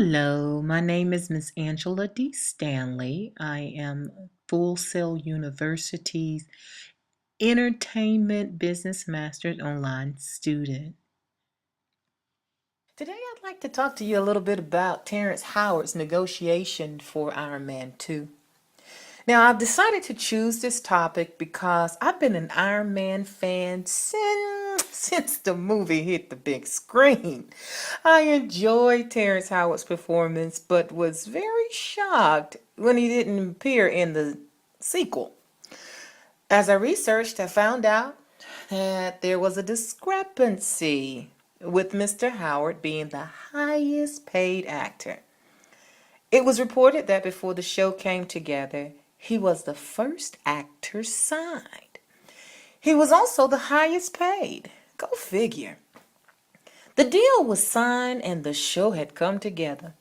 Hello, my name is Miss Angela D. Stanley. I am Full Sail University's Entertainment Business Masters online student. Today I'd like to talk to you a little bit about Terrence Howard's negotiation for Iron Man 2. Now, I've decided to choose this topic because I've been an Iron Man fan since the movie hit the big screen. I enjoyed Terrence Howard's performance, but was very shocked when he didn't appear in the sequel. As I researched, I found out that there was a discrepancy with Mr. Howard being the highest paid actor. It was reported that before the show came together, he was the first actor signed. He was also the highest paid. Go figure. The deal was signed and the show had come together.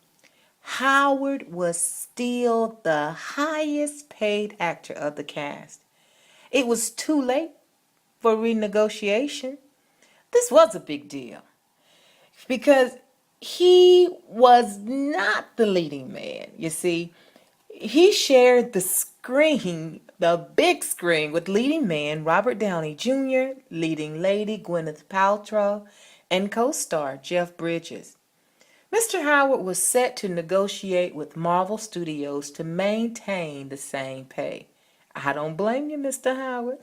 Howard was still the highest paid actor of the cast. It was too late for renegotiation. This was a big deal because he was not the leading man. You see, he shared the screen, the big screen, with leading man Robert Downey Jr., leading lady Gwyneth Paltrow, and co-star Jeff Bridges. Mr. Howard was set to negotiate with Marvel Studios to maintain the same pay. I don't blame you, Mr. Howard.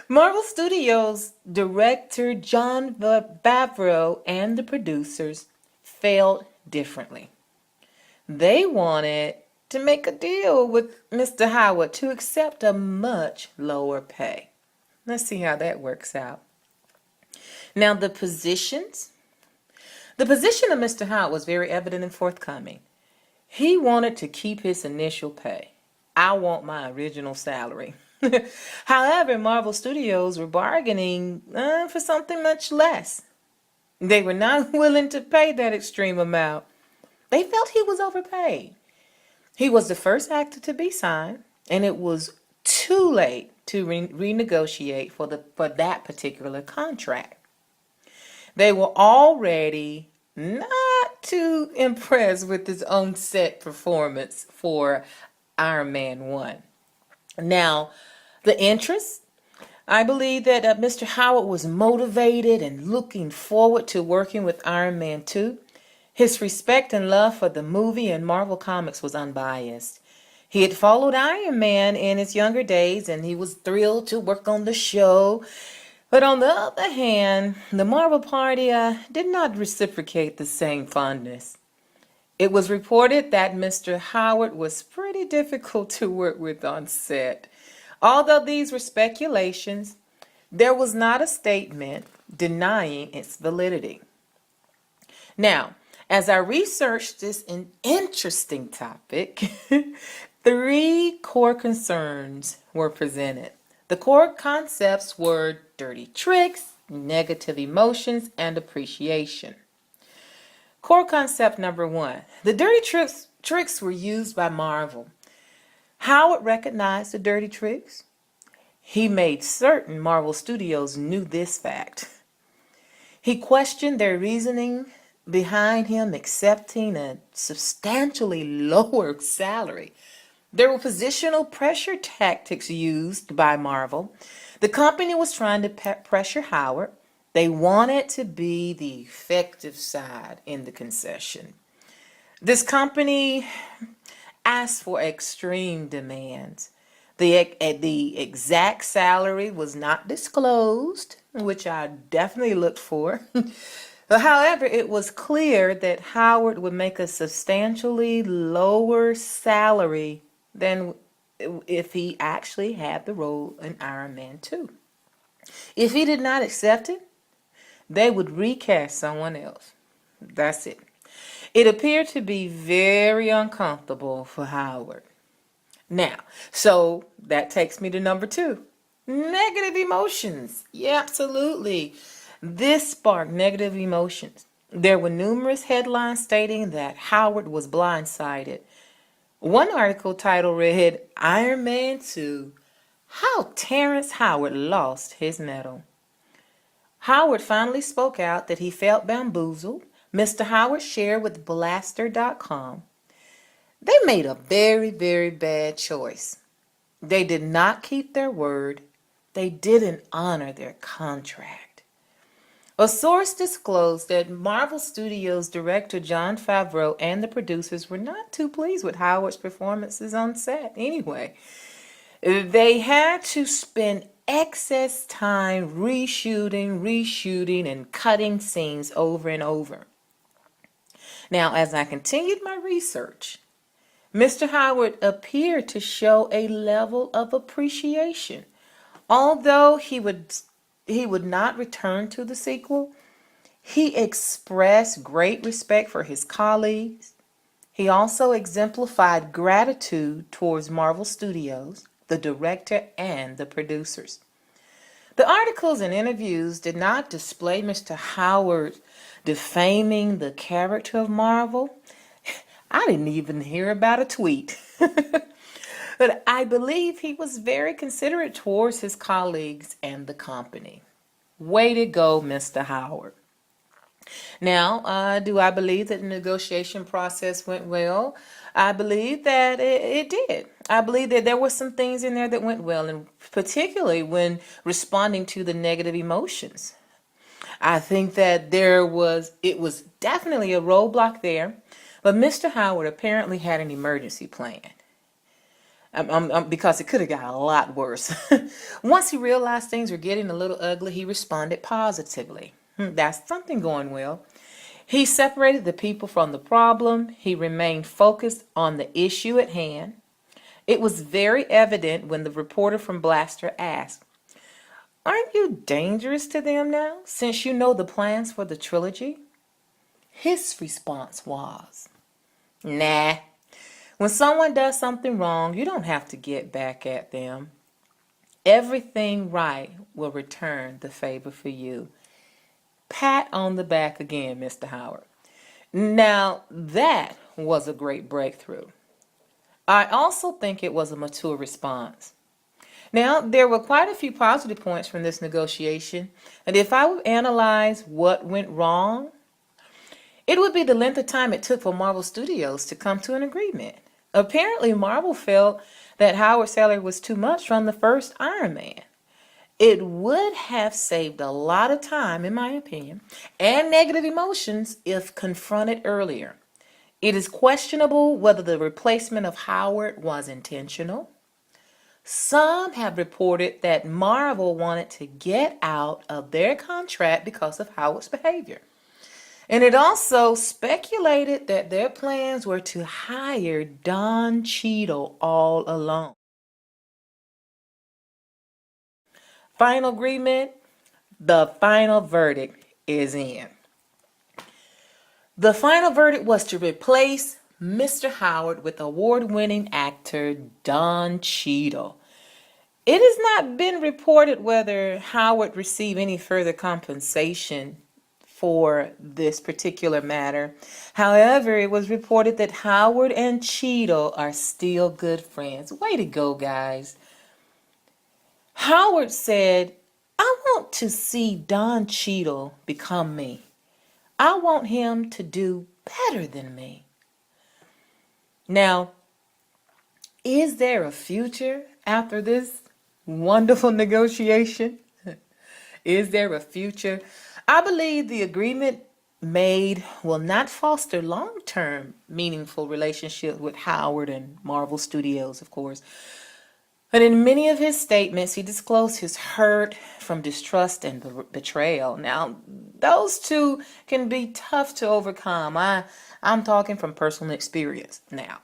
Marvel Studios director Jon Favreau and the producers felt differently. They wanted to make a deal with Mr. Howard to accept a much lower pay. Let's see how that works out. Now, the position of Mr. Howard was very evident and forthcoming. He wanted to keep his initial pay. I want my original salary. However, Marvel Studios were bargaining for something much less. They were not willing to pay that extreme amount. They felt he was overpaid. He was the first actor to be signed, and it was too late to renegotiate for that particular contract. They were already not too impressed with his on-set performance for Iron Man 1. Now, the interest, I believe that Mr. Howard was motivated and looking forward to working with Iron Man 2. His respect and love for the movie and Marvel Comics was unbiased. He had followed Iron Man in his younger days, and he was thrilled to work on the show. But on the other hand, the Marvel party did not reciprocate the same fondness. It was reported that Mr. Howard was pretty difficult to work with on set. Although these were speculations, there was not a statement denying its validity. Now, as I researched this interesting topic, 3 core concerns were presented. The core concepts were dirty tricks, negative emotions, and appreciation. Core concept number 1. The dirty tricks were used by Marvel. Howard recognized the dirty tricks. He made certain Marvel Studios knew this fact. He questioned their reasoning behind him accepting a substantially lower salary. There were positional pressure tactics used by Marvel. The company was trying to pressure Howard. They wanted to be the effective side in the concession. This company asked for extreme demands. The exact salary was not disclosed, which I definitely looked for. However, it was clear that Howard would make a substantially lower salary than if he actually had the role in Iron Man 2. If he did not accept it, they would recast someone else. That's it. It appeared to be very uncomfortable for Howard. Now, so that takes me to number 2. Negative emotions. Yeah, absolutely. This sparked negative emotions. There were numerous headlines stating that Howard was blindsided. One article title read, Iron Man 2, How Terrence Howard Lost His Mettle. Howard finally spoke out that he felt bamboozled Mr. Howard shared with Blaster.com, they made a very, very bad choice. They did not keep their word. They didn't honor their contract. A source disclosed that Marvel Studios director Jon Favreau and the producers were not too pleased with Howard's performances on set anyway. They had to spend excess time reshooting, and cutting scenes over and over. Now, as I continued my research, Mr. Howard appeared to show a level of appreciation. Although he would not return to the sequel, he expressed great respect for his colleagues. He also exemplified gratitude towards Marvel Studios, the director, and the producers. The articles and interviews did not display Mr. Howard defaming the character of Marvel. I didn't even hear about a tweet. But I believe he was very considerate towards his colleagues and the company. Way to go, Mr. Howard. Now, do I believe that the negotiation process went well? I believe that it did. I believe that there were some things in there that went well, and particularly when responding to the negative emotions. I think that it was definitely a roadblock there, but Mr. Howard apparently had an emergency plan. Because it could have got a lot worse. Once he realized things were getting a little ugly, he responded positively. That's something going well. He separated the people from the problem. He remained focused on the issue at hand. It was very evident when the reporter from Blaster asked, "Aren't you dangerous to them now, since you know the plans for the trilogy?" His response was, "Nah. When someone does something wrong, you don't have to get back at them. Everything right will return the favor for you." Pat on the back again, Mr. Howard. Now, that was a great breakthrough. I also think it was a mature response. Now, there were quite a few positive points from this negotiation, and if I would analyze what went wrong, it would be the length of time it took for Marvel Studios to come to an agreement. Apparently, Marvel felt that Howard's salary was too much from the first Iron Man. It would have saved a lot of time, in my opinion, and negative emotions if confronted earlier. It is questionable whether the replacement of Howard was intentional. Some have reported that Marvel wanted to get out of their contract because of Howard's behavior. And it also speculated that their plans were to hire Don Cheadle all along. Final agreement, the final verdict is in. The final verdict was to replace Mr. Howard with award-winning actor Don Cheadle. It has not been reported whether Howard received any further compensation for this particular matter. However, it was reported that Howard and Cheadle are still good friends. Way to go, guys. Howard said, "I want to see Don Cheadle become me. I want him to do better than me." Now, is there a future after this wonderful negotiation? Is there a future? I believe the agreement made will not foster long-term meaningful relationships with Howard and Marvel Studios, of course. But in many of his statements, he disclosed his hurt from distrust and betrayal. Now, those two can be tough to overcome. I'm talking from personal experience now.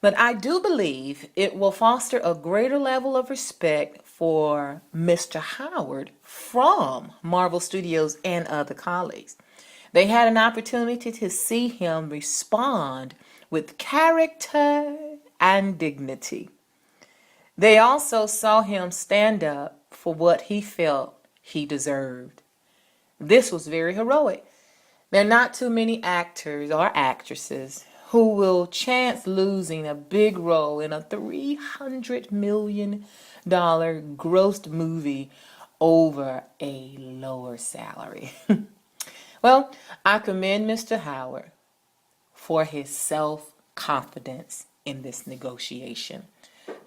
But I do believe it will foster a greater level of respect for Mr. Howard from Marvel Studios and other colleagues. They had an opportunity to see him respond with character and dignity. They also saw him stand up for what he felt he deserved. This was very heroic. There are not too many actors or actresses who will chance losing a big role in a $300 million grossed movie over a lower salary. Well, I commend Mr. Howard for his self-confidence in this negotiation.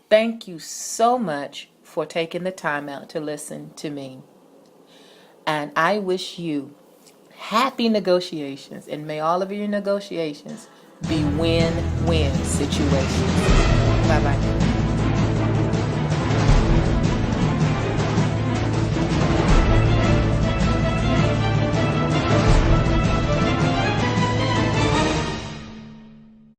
Thank you so much for taking the time out to listen to me. And I wish you happy negotiations, and may all of your negotiations be win-win situations. Bye-bye.